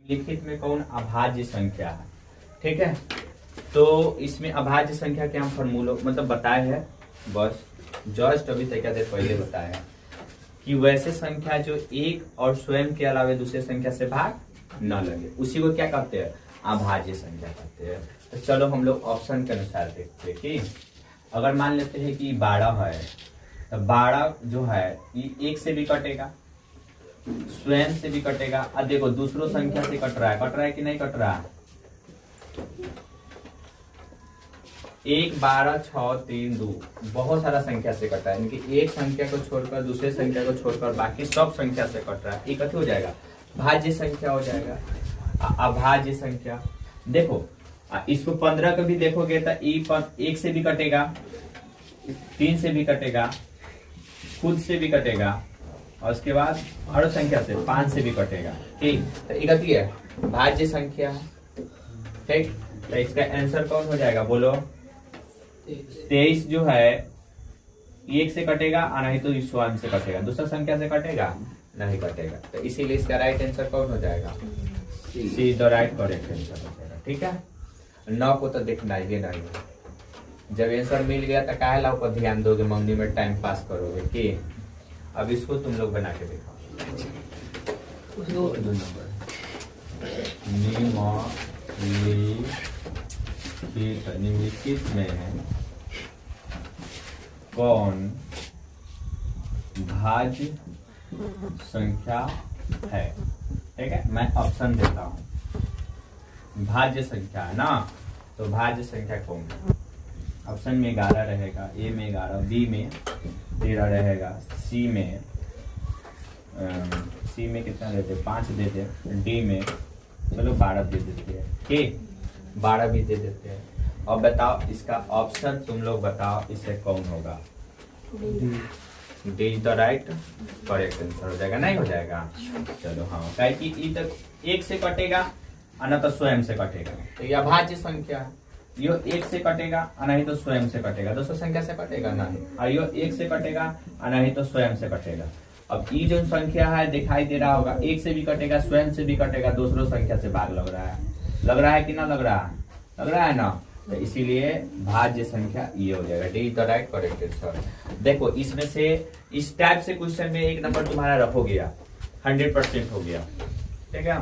लिखित में कौन अभाज्य संख्या है। ठीक है, तो इसमें अभाज्य संख्या के हम फॉर्मूला मतलब बताए हैं, बस जस्ट अभी तक देर पहले बताया है कि वैसे संख्या जो एक और स्वयं के अलावा दूसरे संख्या से भाग न लगे, उसी को क्या कहते हैं, अभाज्य संख्या कहते हैं। तो चलो हम लोग ऑप्शन के अनुसार देखते हैं कि अगर मान लेते हैं कि 12 है, तो 12 जो है ये एक से भी कटेगा, स्वयं से भी कटेगा, अब देखो दूसरों संख्या से कट रहा है कि नहीं कट रहा है। 1 12 6 3 2 बहुत सारा संख्या से कटा है, इनकी एक संख्या को छोड़कर दूसरे संख्या को छोड़कर बाकी सब संख्या से कट रहा है, ये कथी हो जाएगा, भाज्य संख्या हो जाएगा, अभाज्य संख्या। देखो इसको 15 का भी देखोगे तो एक से भी कटेगा, 3 से भी कटेगा, खुद से भी कटेगा, और उसके बाद और संख्या से 5 से भी कटेगा। ठीक, तो ये कथी है, भाज्य संख्या है। ठीक, तो इसका आंसर कौन हो जाएगा, बोलो। 23 जो है एक से कटेगा और नहीं तो स्वयं से कटेगा, दूसरा संख्या से कटेगा नहीं कटेगा, तो इसीलिए इसका राइट आंसर कौन हो जाएगा, see the right correct answer हो जाएगा। ठीक है, 9 को तो देखना ही नहीं, जब आंसर मिल गया तो काहे ला ऊपर ध्यान दोगे, मम्मी में टाइम पास करोगे कि। अब इसको तुम लोग बना के देखो, निम्नलिखित में कौन भाज्य संख्या है। ठीक है, मैं ऑप्शन देता हूं, भाज्य संख्या है ना, तो भाज्य संख्या कौन है। ऑप्शन में 11 रहेगा, ए में 11, बी में 13 रहेगा, सी में कितना देते, 5 देते, डी में चलो 12 दे देते हैं, ठीक 12 भी दे देते हैं। अब बताओ इसका ऑप्शन तुम लोग बताओ, इससे कौन होगा, D is the right correct answer हो जाएगा, नहीं हो जाएगा। चलो हाँ, काहे कि ई तक एक से कटेगा और न तो स्वयं से कटेगा, तो यह अभाज्य संख्या है, यो एक से कटेगा और नहीं तो स्वयं से कटेगा, दूसरा संख्या से कटेगा नहीं, और यो एक से कटेगा और नहीं तो स्वयं से कटेगा। अब ये जो संख्या है दिखाई दे रहा होगा, एक से भी कटेगा, स्वयं से भी कटेगा, दूसरों संख्या से भाग लग रहा है कि ना लग रहा है, लग रहा है ना, तो इसीलिए भाज्य संख्या ये हो जाएगा, D is the right correct answer. देखो इसमें से इस टाइप से क्वेश्चन में एक नंबर तुम्हारा रख हो गया, 100% हो गया। ठीक है,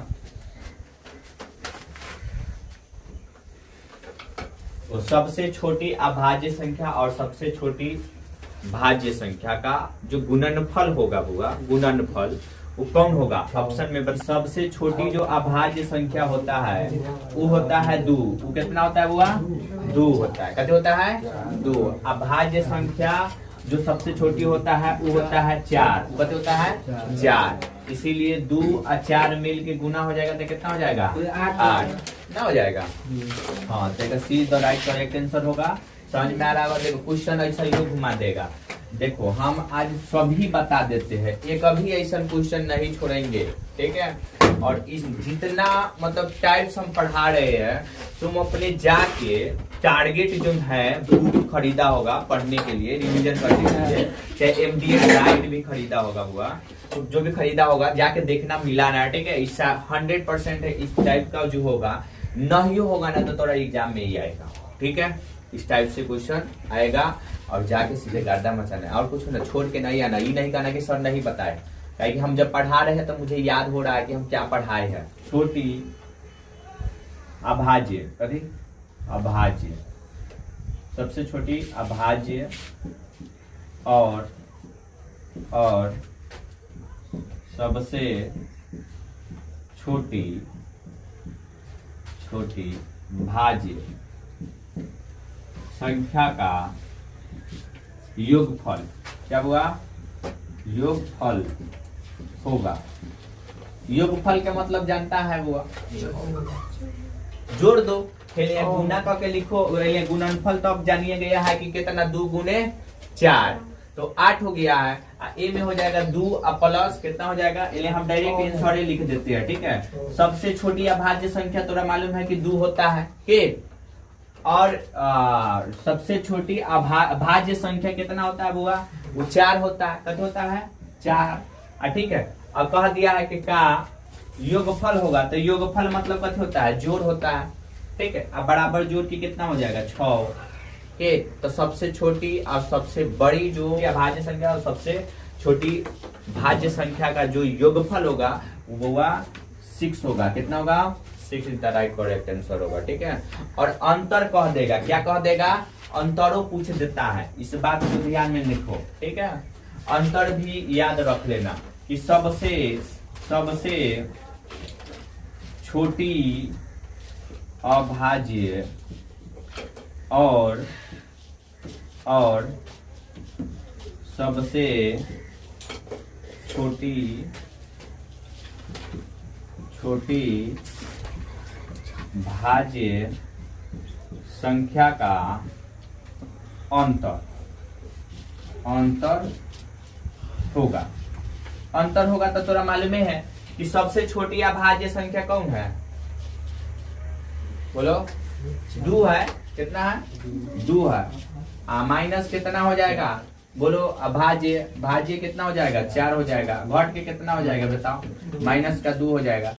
तो सबसे छोटी अभाज्य संख्या और सबसे छोटी भाज्य संख्या का जो गुणनफल होगा बुआ, गुणनफल वो कौन होगा, ऑप्शन में पर सबसे छोटी जो अभाज्य संख्या होता है वो होता है 2। वो कितना होता है बुआ, 2 होता है, कितना होता है 2। अभाज्य संख्या जो सबसे छोटी होता है वो होता है 4, कितना होता है 4, इसीलिए 2 और 4 मिल के गुना हो जाएगा तो कितना हो जाएगा 8 ना हो जाएगा। हाँ, तो see the right correct answer होगा। समझ में आ रहा होगा, देखो क्वेश्चन ऐसा ही घुमा देगा। देखो हम आज सभी बता देते हैं, एक अभी ऐसा क्वेश्चन नहीं छोड़ेंगे। ठीक है, और इस जितना मतलब टाइप्स हम पढ़ा रहे हैं, तुम अपने जाके टारगेट जो है बुक खरीदा होगा पढ़ने के लिए, रिवीजन करने के लिए, चाहे एमडीए गाइड भी खरीदा होगा हुआ, तो जो भी खरीदा होगा जाके देखना, मिलाना। ठीक है, इसका 100% है, इस टाइप का जो होगा नहीं होगा ना तो थोड़ा एग्जाम में ही आएगा। ठीक है, इस टाइप से क्वेश्चन आएगा और जाके सीधे गर्दा मचाना है, और कुछ ना छोड़ के नहीं आना। ये नहीं कहना कि सर नहीं बताए, क्योंकि हम जब पढ़ा रहे हैं तो मुझे याद हो रहा है कि हम क्या पढ़ाए हैं। छोटी अभाज्य, कभी अभाज्य, सबसे छोटी अभाज्य और सबसे छोटी भाज्य संख्या का योगफल, क्या हुआ, योगफल होगा। योगफल का मतलब जानता है वो, जोड़ दो, फिर गुना करके लिखो, गुणनफल तो अब जानिए गया है कि कितना 2 गुने 4 तो 8 हो गया है। ए में हो जाएगा 2 प्लस कितना हो जाएगा, इसलिए हम डायरेक्ट आंसर लिख देते हैं। ठीक है, सबसे छोटी अभाज्य संख्या तोरा मालूम है कि 2 होता है के, और सबसे छोटी अभाज्य संख्या कितना होता है बुआ, वो 4 होता है। कितना होता है 4। ठीक है, अब कह दिया है कि का योगफल होगा तो योगफल मतलब कथी होता है, जोड़ होता है। ठीक है, अब बराबर जोड़ की कितना हो जाएगा 6 के। तो सबसे छोटी और सबसे बड़ी जो अभाज्य संख्या और सबसे छोटी भाज्य संख्या का जो योगफल होगा वो हुआ 6 होगा। कितना होगा 6 is the right correct answer होगा। ठीक है, और अंतर कह देगा, क्या कह देगा, अंतरों पूछ देता है, इस बात को ध्यान में लिखो। ठीक है, अंतर भी याद रख लेना कि सबसे छोटी अभाज्य और सबसे छोटी भाज्य संख्या का अंतर होगा तो तोरा मालूम है कि सबसे छोटी अभाज्य संख्या कौन है, बोलो 2 है। कितना है 2 है। माइनस कितना हो जाएगा, बोलो भाज्य कितना हो जाएगा 4 हो जाएगा। घट के कितना हो जाएगा बताओ, -2 हो जाएगा।